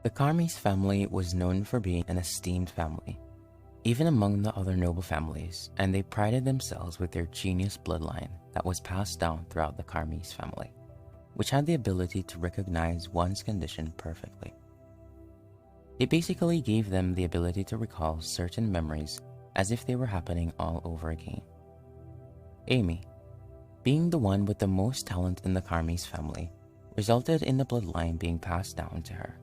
The Carmiss family was known for being an esteemed family, even among the other noble families, and they prided themselves with their genius bloodline that was passed down throughout the Carmiss family, which had the ability to recognize one's condition perfectly. It basically gave them the ability to recall certain memories as if they were happening all over again. Amy, being the one with the most talent in the Carmiss family, resulted in the bloodline being passed down to her.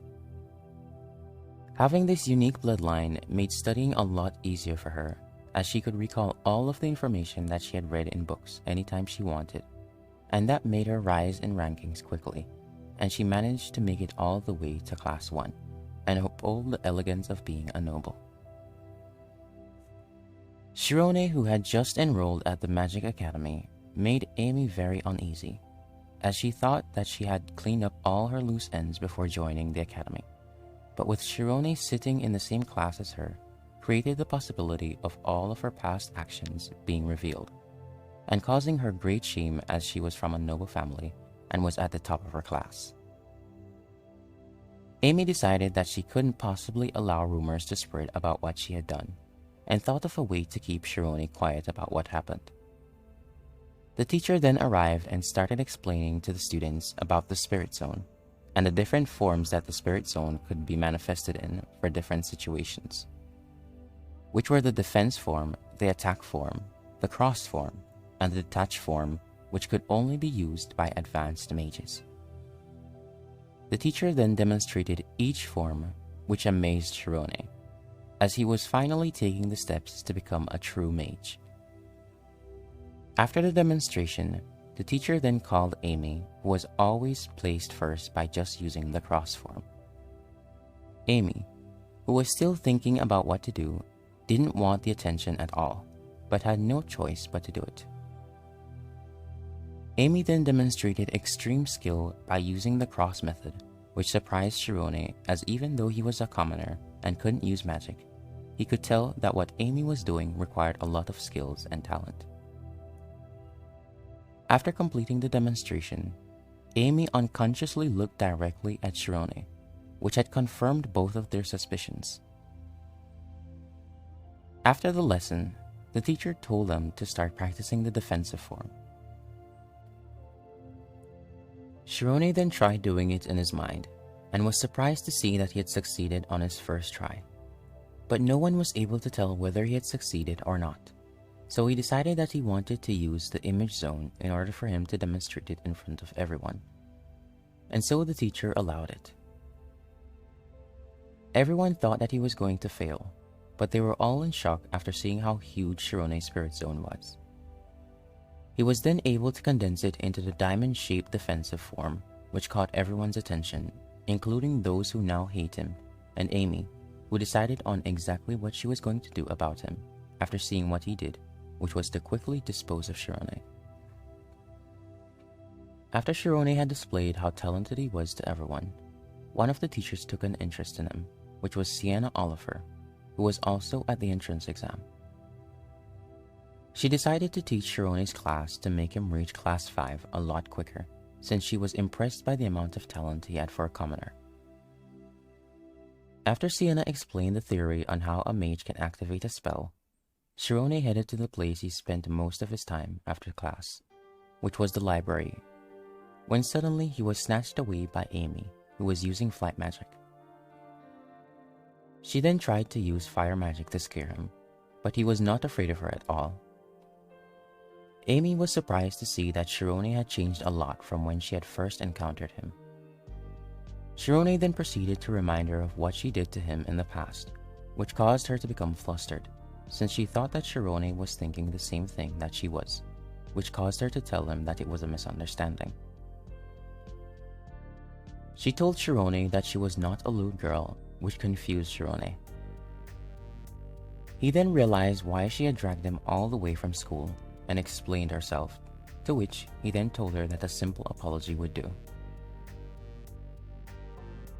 Having this unique bloodline made studying a lot easier for her, as she could recall all of the information that she had read in books anytime she wanted, and that made her rise in rankings quickly, and she managed to make it all the way to Class 1, and uphold the elegance of being a noble. Chiron, who had just enrolled at the Magic Academy, made Amy very uneasy, as she thought that she had cleaned up all her loose ends before joining the academy. But with Chiron sitting in the same class as her, created the possibility of all of her past actions being revealed, and causing her great shame as she was from a noble family and was at the top of her class. Amy decided that she couldn't possibly allow rumors to spread about what she had done, and thought of a way to keep Chiron quiet about what happened. The teacher then arrived and started explaining to the students about the Spirit Zone, and the different forms that the Spirit Zone could be manifested in for different situations, which were the defense form, the attack form, the cross form, and the detached form, which could only be used by advanced mages. The teacher then demonstrated each form, which amazed Chiron, as he was finally taking the steps to become a true mage. After the demonstration, the teacher then called Amy, who was always placed first by just using the cross form. Amy, who was still thinking about what to do, didn't want the attention at all, but had no choice but to do it. Amy then demonstrated extreme skill by using the cross method, which surprised Chiron, as even though he was a commoner and couldn't use magic, he could tell that what Amy was doing required a lot of skills and talent. After completing the demonstration, Amy unconsciously looked directly at Chiron, which had confirmed both of their suspicions. After the lesson, the teacher told them to start practicing the defensive form. Chiron then tried doing it in his mind, and was surprised to see that he had succeeded on his first try. But no one was able to tell whether he had succeeded or not. So he decided that he wanted to use the image zone in order for him to demonstrate it in front of everyone. And so the teacher allowed it. Everyone thought that he was going to fail, but they were all in shock after seeing how huge Chiron's spirit zone was. He was then able to condense it into the diamond-shaped defensive form, which caught everyone's attention, including those who now hate him, and Amy, who decided on exactly what she was going to do about him after seeing what he did, which was to quickly dispose of Chiron. After Chiron had displayed how talented he was to everyone, one of the teachers took an interest in him, which was Sienna Oliver, who was also at the entrance exam. She decided to teach Chiron's class to make him reach Class 5 a lot quicker, since she was impressed by the amount of talent he had for a commoner. After Sienna explained the theory on how a mage can activate a spell, Chiron headed to the place he spent most of his time after class, which was the library, when suddenly he was snatched away by Amy, who was using flight magic. She then tried to use fire magic to scare him, but he was not afraid of her at all. Amy was surprised to see that Chiron had changed a lot from when she had first encountered him. Chiron then proceeded to remind her of what she did to him in the past, which caused her to become flustered, since she thought that Chiron was thinking the same thing that she was, which caused her to tell him that it was a misunderstanding. She told Chiron that she was not a lewd girl, which confused Chiron. He then realized why she had dragged him all the way from school and explained herself, to which he then told her that a simple apology would do.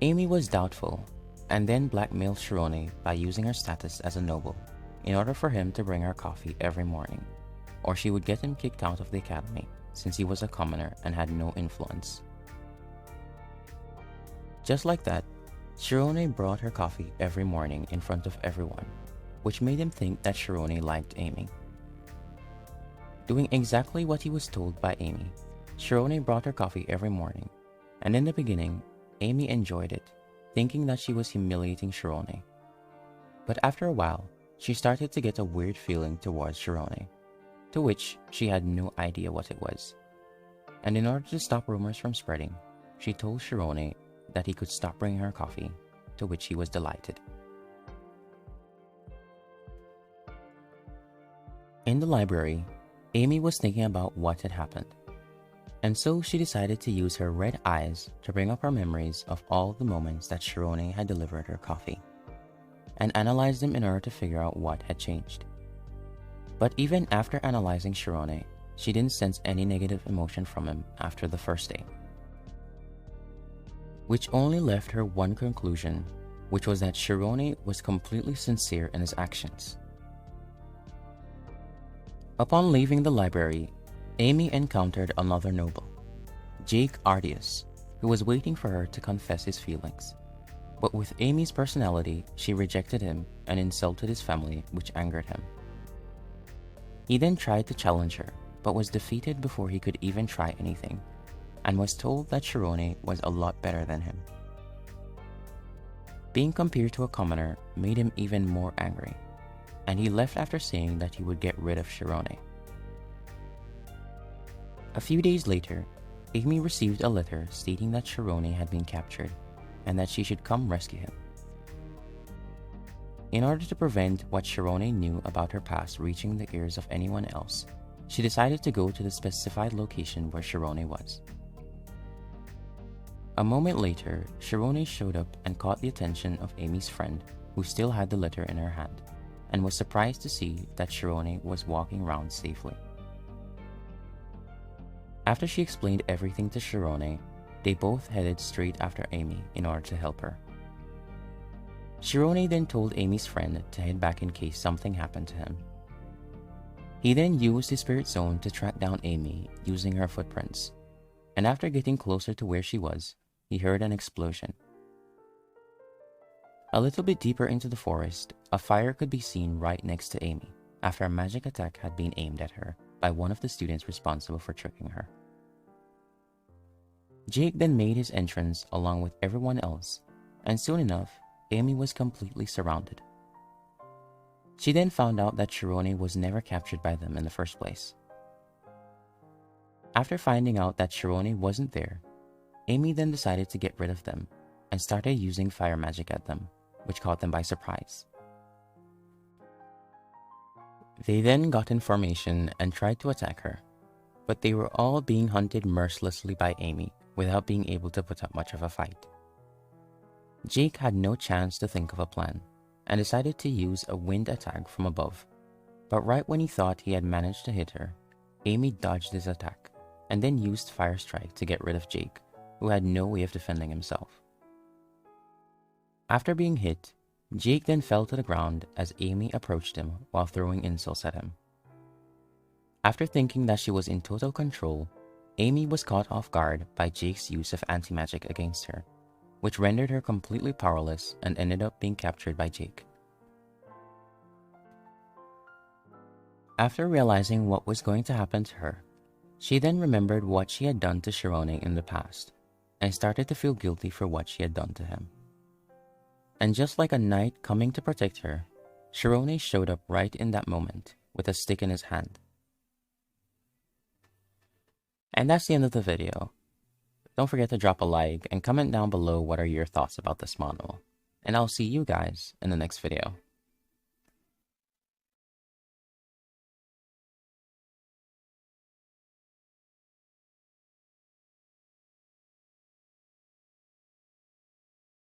Amy was doubtful, and then blackmailed Chiron by using her status as a noble in order for him to bring her coffee every morning, or she would get him kicked out of the academy since he was a commoner and had no influence. Just like that, Chirone brought her coffee every morning in front of everyone, which made him think that Chirone liked Amy. Doing exactly what he was told by Amy, Chirone brought her coffee every morning, and in the beginning, Amy enjoyed it, thinking that she was humiliating Chirone. But after a while, she started to get a weird feeling towards Chirone, to which she had no idea what it was. And in order to stop rumors from spreading, she told Chirone that he could stop bringing her coffee, to which he was delighted. In the library, Amy was thinking about what had happened, and so she decided to use her red eyes to bring up her memories of all the moments that Chirone had delivered her coffee, and analyze them in order to figure out what had changed. But even after analyzing Chirone, she didn't sense any negative emotion from him after the first day, which only left her one conclusion, which was that Chirone was completely sincere in his actions. Upon leaving the library, Amy encountered another noble, Jake Ardius, who was waiting for her to confess his feelings. But with Amy's personality, she rejected him and insulted his family, which angered him. He then tried to challenge her, but was defeated before he could even try anything, and was told that Chirone was a lot better than him. Being compared to a commoner made him even more angry, and he left after saying that he would get rid of Chirone. A few days later, Amy received a letter stating that Chirone had been captured and that she should come rescue him. In order to prevent what Chirone knew about her past reaching the ears of anyone else, she decided to go to the specified location where Chirone was. A moment later, Chirone showed up and caught the attention of Amy's friend, who still had the letter in her hand, and was surprised to see that Chirone was walking around safely. After she explained everything to Chirone, they both headed straight after Amy in order to help her. Chirone then told Amy's friend to head back in case something happened to him. He then used his spirit zone to track down Amy using her footprints, and after getting closer to where she was, he heard an explosion. A little bit deeper into the forest, a fire could be seen right next to Amy after a magic attack had been aimed at her by one of the students responsible for tricking her. Jake then made his entrance along with everyone else, and soon enough, Amy was completely surrounded. She then found out that Chirone was never captured by them in the first place. After finding out that Chirone wasn't there, Amy then decided to get rid of them and started using fire magic at them, which caught them by surprise. They then got in formation and tried to attack her, but they were all being hunted mercilessly by Amy without being able to put up much of a fight. Jake had no chance to think of a plan and decided to use a wind attack from above, but right when he thought he had managed to hit her, Amy dodged his attack and then used Fire Strike to get rid of Jake, who had no way of defending himself. After being hit, Jake then fell to the ground as Amy approached him while throwing insults at him. After thinking that she was in total control, Amy was caught off guard by Jake's use of anti-magic against her, which rendered her completely powerless and ended up being captured by Jake. After realizing what was going to happen to her, she then remembered what she had done to Chirone in the past, and started to feel guilty for what she had done to him. And just like a knight coming to protect her, Chirone showed up right in that moment with a stick in his hand. And that's the end of the video. Don't forget to drop a like and comment down below what are your thoughts about this manhwa, and I'll see you guys in the next video.